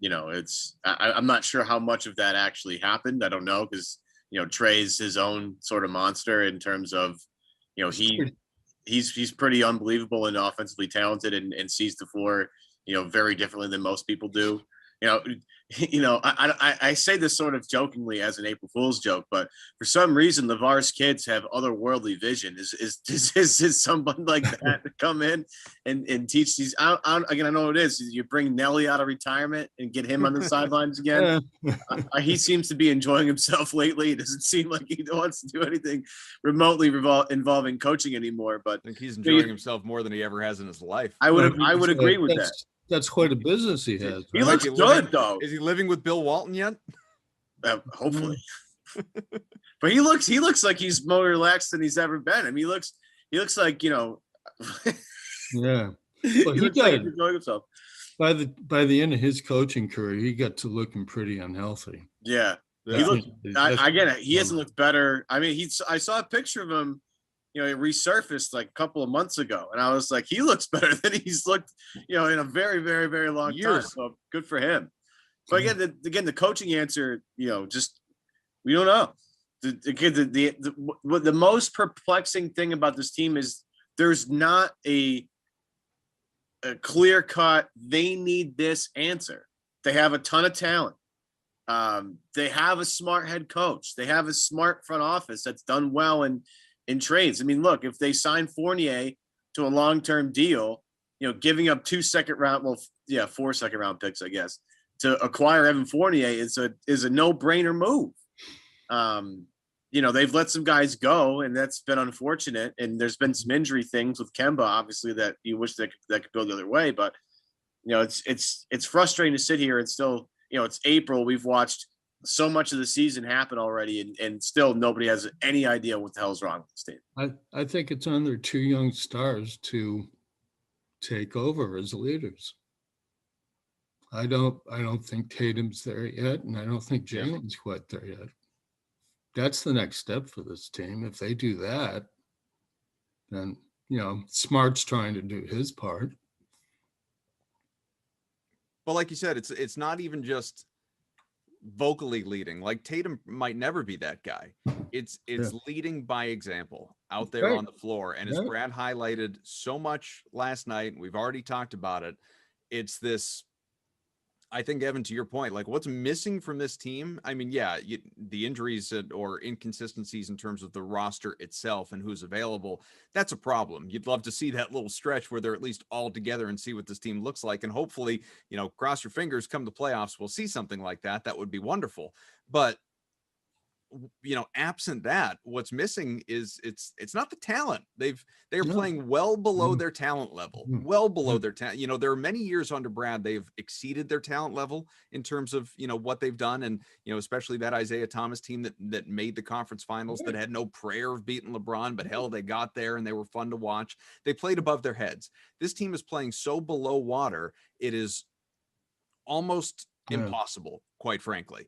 it's I'm not sure how much of that actually happened. I don't know because Trey's his own sort of monster in terms of, he's pretty unbelievable and offensively talented and sees the floor, very differently than most people do. I say this sort of jokingly as an April Fool's joke, but for some reason, LeVar's kids have otherworldly vision. Is someone like that to come in and teach these? Again, I know what it is. You bring Nelly out of retirement and get him on the sidelines again. He seems to be enjoying himself lately. It doesn't seem like he wants to do anything remotely involving coaching anymore. But I think he's enjoying himself more than he ever has in his life. I would agree with that. That's quite a business he has. He looks good, though. Is he living with Bill Walton yet? Hopefully. But he looks like he's more relaxed than he's ever been. I mean, he looks like, Yeah. Well, he looks like he's enjoying himself. By the end of his coaching career, he got to looking pretty unhealthy. Yeah. He looks, I get it. He hasn't looked better. I mean, I saw a picture of him, it resurfaced like a couple of months ago. And I was like, he looks better than he's looked, in a very, very, very long time. So good for him. But again, the coaching answer, just, we don't know. The most perplexing thing about this team is there's not a clear cut, they need this answer. They have a ton of talent. They have a smart head coach. They have a smart front office that's done well in trades. I mean, look, if they sign Fournier to a long-term deal, giving up 4 second-round picks, I guess, to acquire Evan Fournier is a no-brainer move. They've let some guys go, and that's been unfortunate. And there's been some injury things with Kemba, obviously, that you wish that could go the other way. But it's frustrating to sit here and still, it's April. We've watched so much of the season happen already, and still nobody has any idea what the hell is wrong with this team. I think it's on their 2 young stars to take over as leaders. I don't think Tatum's there yet, and I don't think Jaylen's quite there yet. That's the next step for this team. If they do that, then Smart's trying to do his part. But like you said, it's not even just vocally leading. Like Tatum might never be that guy. It's leading by example out there on the floor. And as Brad highlighted so much last night, we've already talked about it. It's this, I think, Evan, to your point, like what's missing from this team? I mean, the injuries or inconsistencies in terms of the roster itself and who's available, that's a problem. You'd love to see that little stretch where they're at least all together and see what this team looks like. And hopefully, cross your fingers, come the playoffs, we'll see something like that. That would be wonderful. But absent that, what's missing is it's not the talent. They're playing well below their talent level, well below their talent. There are many years under Brad, they've exceeded their talent level in terms of, what they've done. And, especially that Isaiah Thomas team that made the conference finals, that had no prayer of beating LeBron, but hell, they got there and they were fun to watch. They played above their heads. This team is playing so below water. It is almost impossible, quite frankly,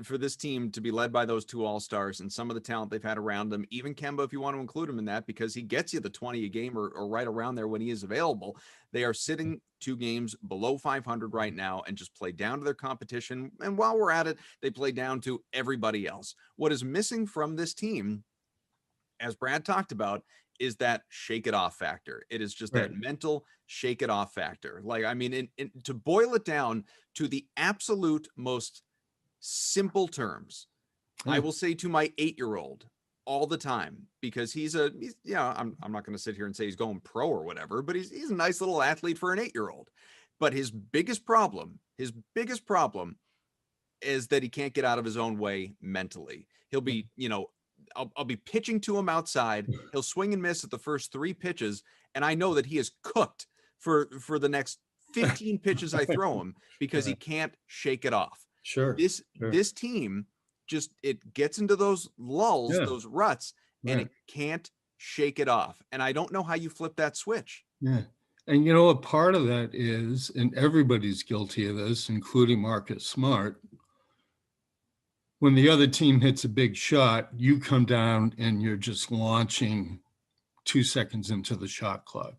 for this team to be led by those 2 all-stars and some of the talent they've had around them, even Kemba, if you want to include him in that, because he gets you the 20 a game or right around there when he is available. They are sitting 2 games below 500 right now and just play down to their competition. And while we're at it, they play down to everybody else. What is missing from this team, as Brad talked about, is that shake it off factor. It is just that mental shake it off factor. Like, I mean, to boil it down to the absolute most simple terms, I will say to my 8-year-old all the time, because he's I'm not going to sit here and say he's going pro or whatever, but he's a nice little athlete for an 8-year-old. But his biggest problem is that he can't get out of his own way mentally. He'll be, I'll be pitching to him outside. He'll swing and miss at the first 3 pitches. And I know that he is cooked for the next 15 pitches I throw him because he can't shake it off. This team just, it gets into those lulls, those ruts, and it can't shake it off. And I don't know how you flip that switch. Yeah. And a part of that is, and everybody's guilty of this, including Marcus Smart, when the other team hits a big shot, you come down and you're just launching 2 seconds into the shot clock.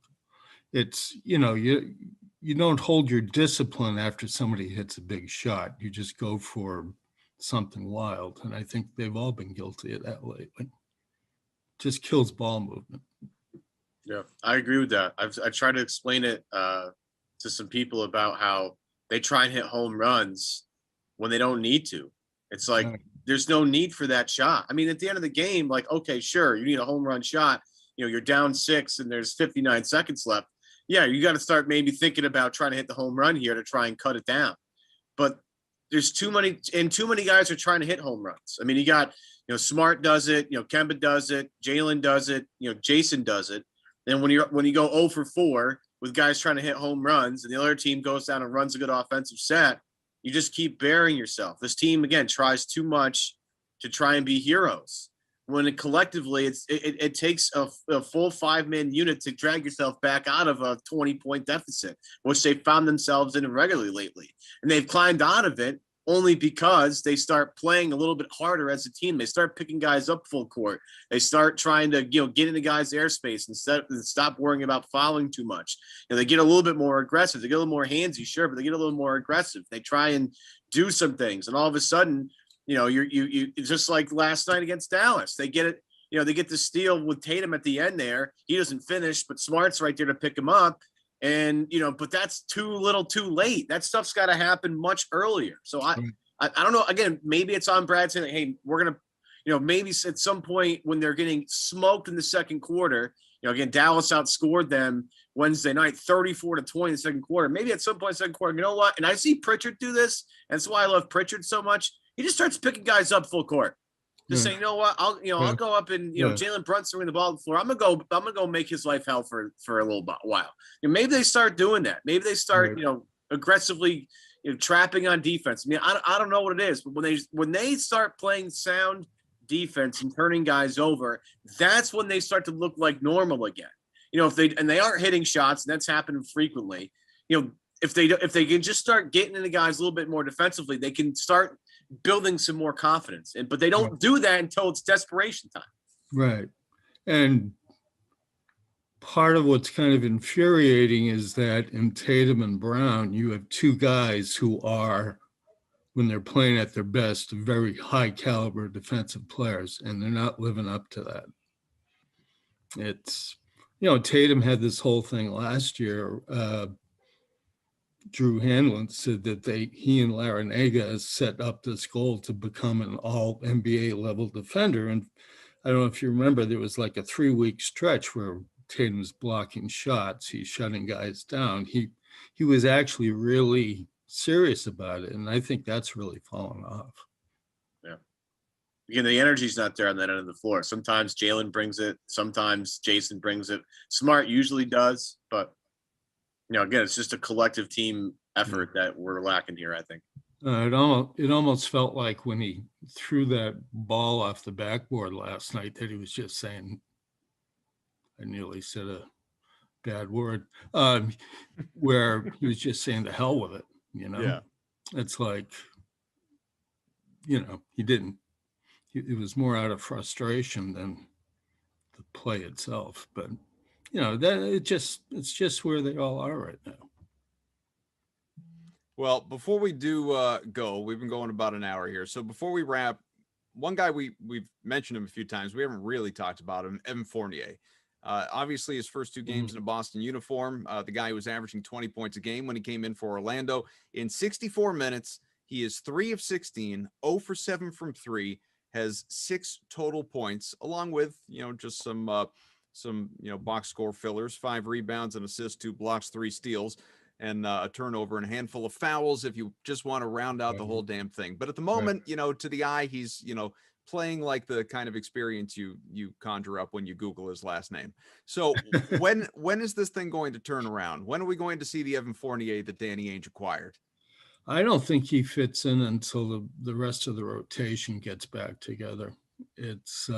It's, you don't hold your discipline after somebody hits a big shot. You just go for something wild. And I think they've all been guilty of that lately. Just kills ball movement. Yeah, I agree with that. I tried to explain it to some people about how they try and hit home runs when they don't need to. It's like, Right. there's no need for that shot. I mean, at the end of the game, like, okay, sure, you need a home run shot. You know, you're down 6 and there's 59 seconds left. Yeah, you got to start maybe thinking about trying to hit the home run here to try and cut it down. But there's too many guys are trying to hit home runs. I mean, you got, Smart does it, Kemba does it, Jaylen does it, Jayson does it. And when you go 0 for 4 with guys trying to hit home runs and the other team goes down and runs a good offensive set, you just keep burying yourself. This team, again, tries too much to try and be heroes. When collectively, it takes a full 5-man unit to drag yourself back out of a 20-point deficit, which they found themselves in regularly lately. And they've climbed out of it only because they start playing a little bit harder as a team. They start picking guys up full court. They start trying to get into guys' airspace and stop worrying about fouling too much. They get a little bit more aggressive. They get a little more handsy, sure, but they get a little more aggressive. They try and do some things, and all of a sudden, you just like last night against Dallas. They get it. They get the steal with Tatum at the end there. He doesn't finish, but Smart's right there to pick him up. And, but that's too little too late. That stuff's got to happen much earlier. So I don't know. Again, maybe it's on Brad saying, hey, we're going to, maybe at some point when they're getting smoked in the second quarter, again, Dallas outscored them Wednesday night, 34-20 in the second quarter. Maybe at some point in the second quarter, you know what? And I see Pritchard do this. And that's why I love Pritchard so much. He just starts picking guys up full court. Just saying, you know what? I'll go up and Jalen Brunson throwing the ball on the floor. I'm gonna go make his life hell for a little while. Maybe they start doing that. Maybe they start aggressively trapping on defense. I mean, I don't know what it is, but when they start playing sound defense and turning guys over, that's when they start to look like normal again. If they aren't hitting shots, and that's happening frequently. If they can just start getting into guys a little bit more defensively, they can start building some more confidence. But they don't do that until it's desperation time. Right. And part of what's kind of infuriating is that in Tatum and Brown, you have two guys who are, when they're playing at their best, very high caliber defensive players, and they're not living up to that. It's, Tatum had this whole thing last year. Drew Hanlon said that he and Larinaga set up this goal to become an all NBA level defender. And I don't know if you remember, there was like a 3-week stretch where Tatum's blocking shots, he's shutting guys down. He was actually really serious about it. And I think that's really fallen off. Yeah. Again, the energy's not there on that end of the floor. Sometimes Jaylen brings it. Sometimes Jayson brings it. Smart usually does, but again, it's just a collective team effort that we're lacking here, I think. It almost felt like when he threw that ball off the backboard last night that he was just saying, I nearly said a bad word, where he was just saying the hell with it, Yeah. It's like, he didn't. It was more out of frustration than the play itself. But it's just where they all are right now. Well, before we do go, we've been going about an hour here. So before we wrap, one guy we've mentioned him a few times. We haven't really talked about him, Evan Fournier. Obviously, his first 2 games in a Boston uniform. The guy who was averaging 20 points a game when he came in for Orlando. In 64 minutes, he is 3 of 16, 0 for 7 from 3, has 6 total points, along with just some box score fillers, 5 rebounds and assists, 2 blocks, 3 steals, and a turnover and a handful of fouls if you just want to round out the whole damn thing. But at the moment, to the eye, he's, playing like the kind of experience you conjure up when you Google his last name. So when is this thing going to turn around? When are we going to see the Evan Fournier that Danny Ainge acquired? I don't think he fits in until the rest of the rotation gets back together. It's,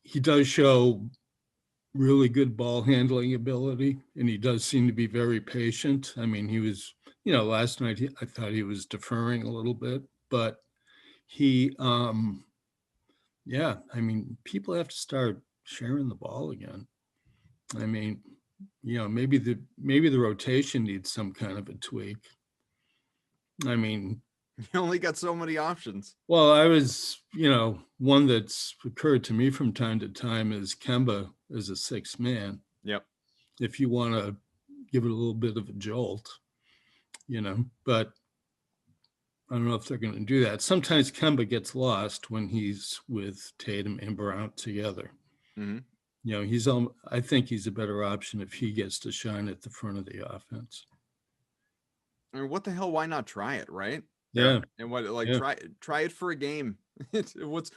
he does show really good ball handling ability, and he does seem to be very patient. I mean, he was, last night I thought he was deferring a little bit, but he, people have to start sharing the ball again. I mean, maybe the rotation needs some kind of a tweak. I mean, you only got so many options. well, I was, one that's occurred to me from time to time is Kemba as a sixth man. Yep. If you want to give it a little bit of a jolt, but I don't know if they're going to do that. Sometimes Kemba gets lost when he's with Tatum and Brown together. Mm-hmm. I think he's a better option if he gets to shine at the front of the offense. I mean, what the hell? Why not try it, right? Yeah. And what, like, Yeah. try it for a game. What's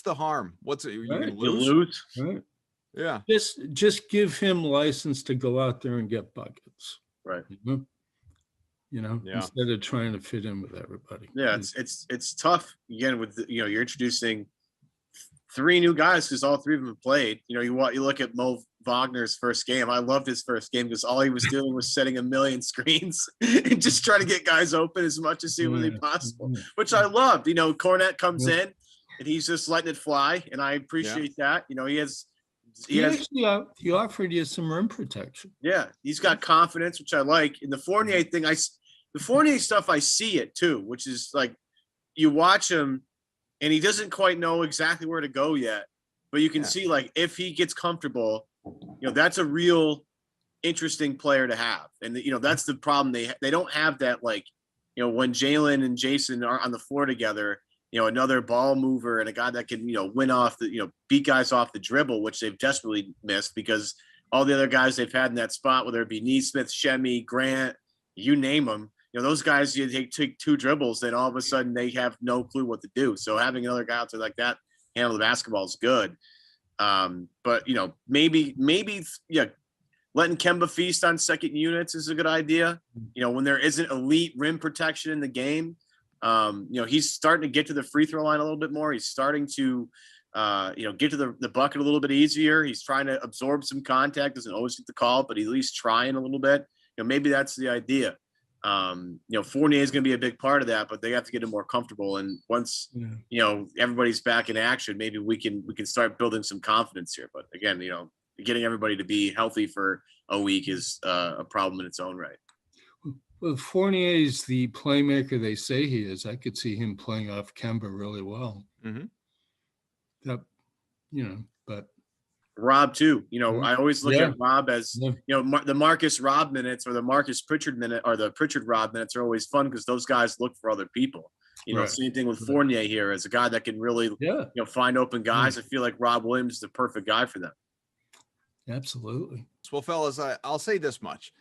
the harm? You're Right. gonna You lose? lose. Right. Yeah. Just give him license to go out there and get buckets. Right. Yeah. Instead of trying to fit in with everybody. Yeah, it's tough again with you're introducing 3 new guys because all 3 of them have played. You look at Mo Wagner's first game. I loved his first game because all he was doing was setting a million screens and just trying to get guys open as much as humanly possible, which I loved. Cornette comes in and he's just letting it fly, and I appreciate that. He offered you some rim protection. Yeah, he's got confidence, which I like. In the Fournier thing, the Fournier stuff, I see it too, which is like you watch him and he doesn't quite know exactly where to go yet, but you can see like if he gets comfortable, that's a real interesting player to have. And that's the problem. They don't have that, like, when Jaylen and Jayson are on the floor together, another ball mover and a guy that can, win off the, beat guys off the dribble, which they've desperately missed because all the other guys they've had in that spot, whether it be Neesmith, Shemi, Grant, you name them, those guys, you take 2 dribbles, then all of a sudden they have no clue what to do. So having another guy out there like that handle the basketball is good. But maybe letting Kemba feast on second units is a good idea. When there isn't elite rim protection in the game, he's starting to get to the free throw line a little bit more. He's starting to get to the bucket a little bit easier. He's trying to absorb some contact, doesn't always get the call, but he's at least trying a little bit. Maybe that's the idea. Fournier is going to be a big part of that, but they have to get him more comfortable. And once, everybody's back in action, maybe we can start building some confidence here. But again, getting everybody to be healthy for a week is a problem in its own right. Well, Fournier is the playmaker they say he is. I could see him playing off Kemba really well. Mm-hmm. But Rob too. I always look at Rob as the Marcus Rob minutes or the Marcus Pritchard minute or the Pritchard Rob minutes are always fun because those guys look for other people. Same thing with Fournier here as a guy that can really find open guys. I feel like Rob Williams is the perfect guy for them. Absolutely. Well, fellas, I'll say this much: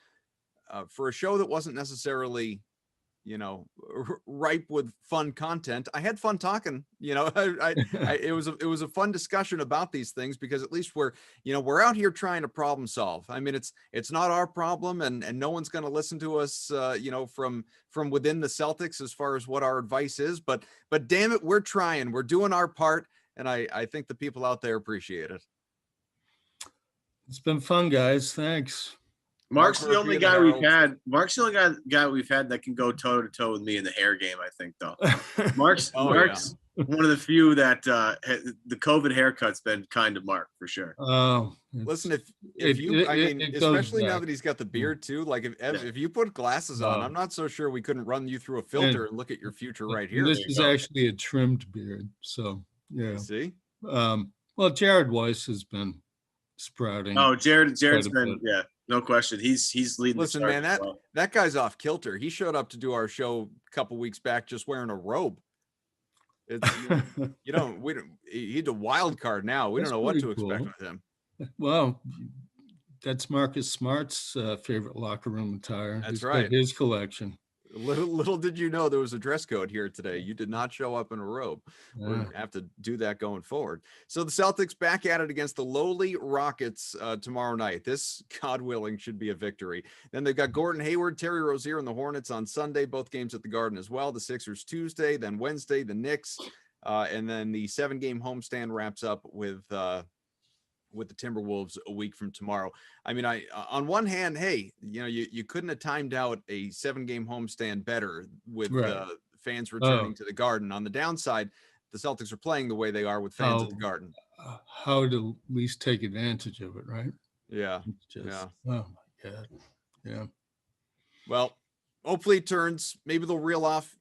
for a show that wasn't necessarily, ripe with fun content, I had fun talking. It was a fun discussion about these things because at least we're out here trying to problem solve. I mean, it's not our problem, and no one's going to listen to us, from within the Celtics as far as what our advice is. But damn it, we're trying. We're doing our part, and I think the people out there appreciate it. It's been fun, guys. Thanks. Mark's the only guy we've had. Mark's the only guy we've had that can go toe to toe with me in the hair game. I think, though. Mark's one of the few that the COVID haircut's been kind to Mark for sure. Oh, listen, if you, especially now that he's got the beard too. Like if you put glasses on, I'm not so sure we couldn't run you through a filter and look at your future right here. This is actually a trimmed beard, so yeah. You see, well, Jared Weiss has been sprouting. Oh, Jared's been no question. He's leading. Listen, man, that guy's off kilter. He showed up to do our show a couple weeks back just wearing a robe. It's he's a wild card now. We don't know what to expect with him. Well, that's Marcus Smart's favorite locker room attire. That's right. His collection. Little did you know there was a dress code here today. You did not show up in a robe. Yeah. We're going to have to do that going forward. So the Celtics back at it against the lowly Rockets tomorrow night. This, God willing, should be a victory. Then they've got Gordon Hayward, Terry Rozier, and the Hornets on Sunday, both games at the Garden as well. The Sixers Tuesday, then Wednesday, the Knicks, and then the 7-game homestand wraps up with the Timberwolves a week from tomorrow. I mean, on one hand, hey, you couldn't have timed out a 7-game homestand better with fans returning to the Garden. On the downside, the Celtics are playing the way they are with fans at the Garden. How to at least take advantage of it, right? Yeah. Oh my God. Yeah. Well, hopefully it turns. Maybe they'll reel off,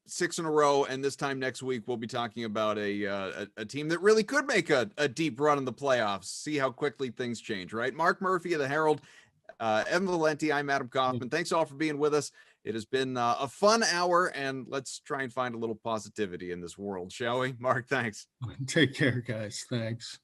6 in a row, and this time next week we'll be talking about a team that really could make a deep run in the playoffs. See how quickly things change, right? Mark Murphy of the Herald, Evan Valenti, I'm Adam Kaufman. Thanks all for being with us. It has been a fun hour, and let's try and find a little positivity in this world, shall we? Mark, thanks. Take care, guys. Thanks.